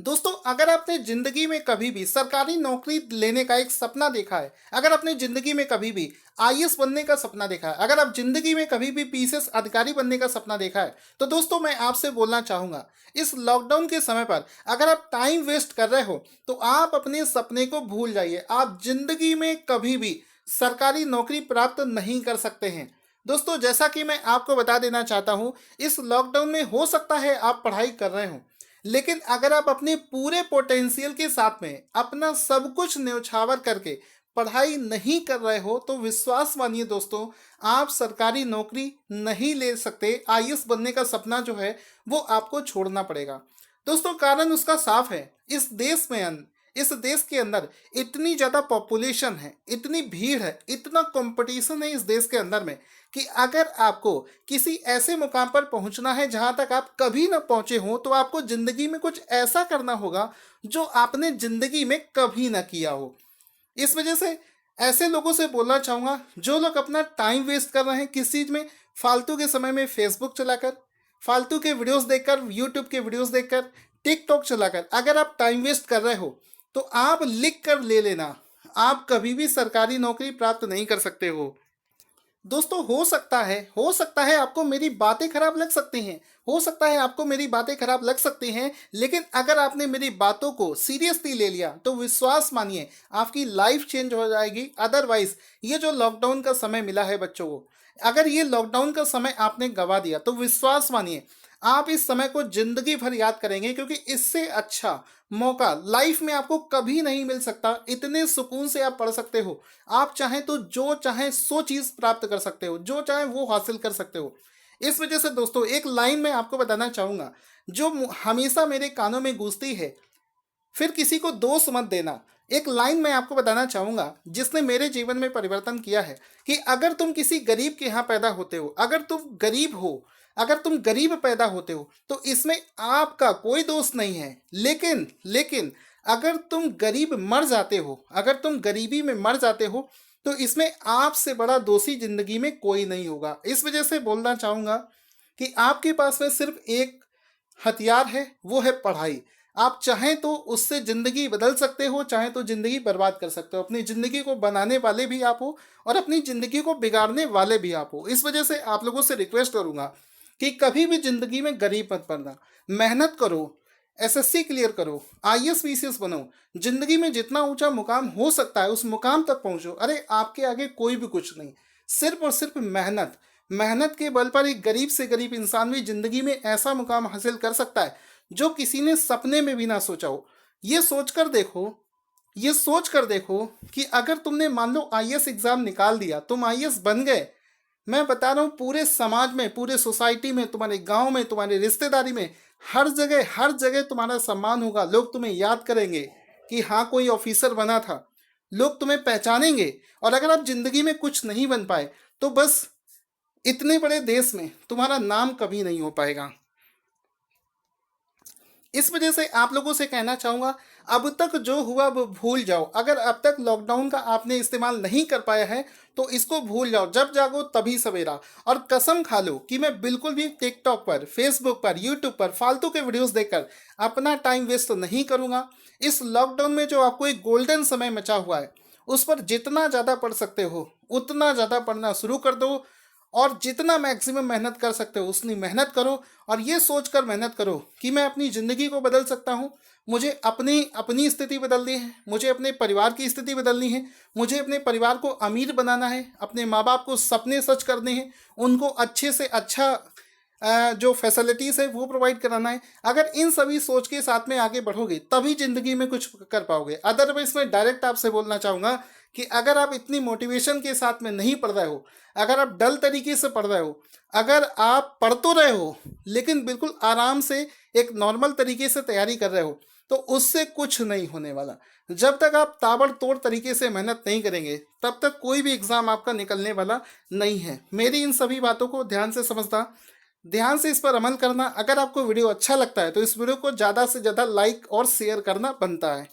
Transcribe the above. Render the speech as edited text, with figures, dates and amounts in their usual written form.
दोस्तों, अगर आपने ज़िंदगी में कभी भी सरकारी नौकरी लेने का एक सपना देखा है, अगर आपने ज़िंदगी में कभी भी आईएएस बनने का सपना देखा है, अगर आप ज़िंदगी में कभी भी पीसीएस अधिकारी बनने का सपना देखा है, तो दोस्तों मैं आपसे बोलना चाहूँगा, इस लॉकडाउन के समय पर अगर आप टाइम वेस्ट कर रहे हो, तो आप अपने सपने को भूल जाइए। आप ज़िंदगी में कभी भी सरकारी नौकरी प्राप्त नहीं कर सकते हैं। दोस्तों, जैसा कि मैं आपको बता देना चाहता हूँ, इस लॉकडाउन में हो सकता है आप पढ़ाई कर रहे हों, लेकिन अगर आप अपने पूरे पोटेंशियल के साथ में अपना सब कुछ न्यौछावर करके पढ़ाई नहीं कर रहे हो, तो विश्वास मानिए दोस्तों, आप सरकारी नौकरी नहीं ले सकते। आईएएस बनने का सपना जो है वो आपको छोड़ना पड़ेगा। दोस्तों, कारण उसका साफ है। इस देश के अंदर इतनी ज़्यादा पॉपुलेशन है, इतनी भीड़ है, इतना कंपटीशन है इस देश के अंदर में, कि अगर आपको किसी ऐसे मुकाम पर पहुंचना है जहां तक आप कभी ना पहुंचे हो, तो आपको ज़िंदगी में कुछ ऐसा करना होगा जो आपने ज़िंदगी में कभी ना किया हो। इस वजह से ऐसे लोगों से बोलना चाहूँगा जो लोग अपना टाइम वेस्ट कर रहे हैं किस चीज़ में, फालतू के समय में फेसबुक चलाकर, फालतू के वीडियोस देखकर, यूट्यूब के वीडियोस देखकर, टिकटॉक चलाकर अगर आप टाइम वेस्ट कर रहे हो, तो आप लिख कर ले लेना, आप कभी भी सरकारी नौकरी प्राप्त नहीं कर सकते हो। दोस्तों, हो सकता है आपको मेरी बातें खराब लग सकती हैं, हो सकता है आपको मेरी बातें खराब लग सकती हैं, लेकिन अगर आपने मेरी बातों को सीरियसली ले लिया तो विश्वास मानिए आपकी लाइफ चेंज हो जाएगी। अदरवाइज ये जो लॉकडाउन का समय मिला है बच्चों को, अगर ये लॉकडाउन का समय आपने गवा दिया तो विश्वास मानिए आप इस समय को जिंदगी भर याद करेंगे, क्योंकि इससे अच्छा मौका लाइफ में आपको कभी नहीं मिल सकता। इतने सुकून से आप पढ़ सकते हो, आप चाहें तो जो चाहें सो चीज़ प्राप्त कर सकते हो, जो चाहें वो हासिल कर सकते हो। इस वजह से दोस्तों, एक लाइन मैं आपको बताना चाहूँगा जो हमेशा मेरे कानों में गूंजती है, फिर किसी को दोष मत देना। एक लाइन मैं आपको बताना चाहूँगा जिसने मेरे जीवन में परिवर्तन किया है, कि अगर तुम किसी गरीब के यहाँ पैदा होते हो, अगर तुम गरीब पैदा होते हो, तो इसमें आपका कोई दोष नहीं है। लेकिन अगर तुम गरीब मर जाते हो, अगर तुम गरीबी में मर जाते हो, तो इसमें आपसे बड़ा दोषी जिंदगी में कोई नहीं होगा। इस वजह से बोलना चाहूँगा कि आपके पास में सिर्फ एक हथियार है, वो है पढ़ाई। आप चाहें तो उससे ज़िंदगी बदल सकते हो, चाहें तो ज़िंदगी बर्बाद कर सकते हो। अपनी ज़िंदगी को बनाने वाले भी आप हो और अपनी ज़िंदगी को बिगाड़ने वाले भी आप हो। इस वजह से आप लोगों से रिक्वेस्ट करूँगा कि कभी भी ज़िंदगी में गरीब मत बनना। मेहनत करो, एसएससी क्लियर करो, आईएएस पीसीएस बनो। ज़िंदगी में जितना ऊंचा मुकाम हो सकता है उस मुकाम तक पहुंचो। अरे, आपके आगे कोई भी कुछ नहीं, सिर्फ और सिर्फ मेहनत। मेहनत के बल पर एक गरीब से गरीब इंसान भी जिंदगी में ऐसा मुकाम हासिल कर सकता है जो किसी ने सपने में भी ना सोचा हो। ये सोचकर देखो, ये सोच कर देखो कि अगर तुमने मान लो आईएएस एग्जाम निकाल दिया, तुम आईएएस बन गए, मैं बता रहा हूँ पूरे समाज में, पूरे सोसाइटी में, तुम्हारे गांव में, तुम्हारे रिश्तेदारी में, हर जगह तुम्हारा सम्मान होगा। लोग तुम्हें याद करेंगे कि हाँ, कोई ऑफिसर बना था। लोग तुम्हें पहचानेंगे। और अगर आप जिंदगी में कुछ नहीं बन पाए, तो बस इतने बड़े देश में तुम्हारा नाम कभी नहीं हो पाएगा। इस वजह से आप लोगों से कहना चाहूँगा, अब तक जो हुआ वो भूल जाओ। अगर अब तक लॉकडाउन का आपने इस्तेमाल नहीं कर पाया है, तो इसको भूल जाओ। जब जागो तभी सवेरा। और कसम खा लो कि मैं बिल्कुल भी टिकटॉक पर, फेसबुक पर, यूट्यूब पर फालतू के वीडियोस देखकर अपना टाइम वेस्ट नहीं करूँगा। इस लॉकडाउन में जो आपको एक गोल्डन समय मचा हुआ है, उस पर जितना ज़्यादा पढ़ सकते हो उतना ज़्यादा पढ़ना शुरू कर दो, और जितना मैक्सिमम मेहनत कर सकते हो उतनी मेहनत करो। और ये सोचकर मेहनत करो कि मैं अपनी ज़िंदगी को बदल सकता हूँ। मुझे अपनी अपनी स्थिति बदलनी है, मुझे अपने परिवार की स्थिति बदलनी है, मुझे अपने परिवार को अमीर बनाना है, अपने माँ बाप को सपने सच करने हैं, उनको अच्छे से अच्छा जो फैसिलिटीज़ है वो प्रोवाइड कराना है। अगर इन सभी सोच के साथ में आगे बढ़ोगे तभी ज़िंदगी में कुछ कर पाओगे। अदरवाइज मैं डायरेक्ट आपसे बोलना चाहूँगा कि अगर आप इतनी मोटिवेशन के साथ में नहीं पढ़ रहे हो, अगर आप डल तरीके से पढ़ रहे हो, अगर आप पढ़ तो रहे हो लेकिन बिल्कुल आराम से एक नॉर्मल तरीके से तैयारी कर रहे हो, तो उससे कुछ नहीं होने वाला। जब तक आप ताबड़तोड़ तरीके से मेहनत नहीं करेंगे, तब तक कोई भी एग्ज़ाम आपका निकलने वाला नहीं है। मेरी इन सभी बातों को ध्यान से समझना, ध्यान से इस पर अमल करना। अगर आपको वीडियो अच्छा लगता है तो इस वीडियो को ज़्यादा से ज़्यादा लाइक और शेयर करना बनता है।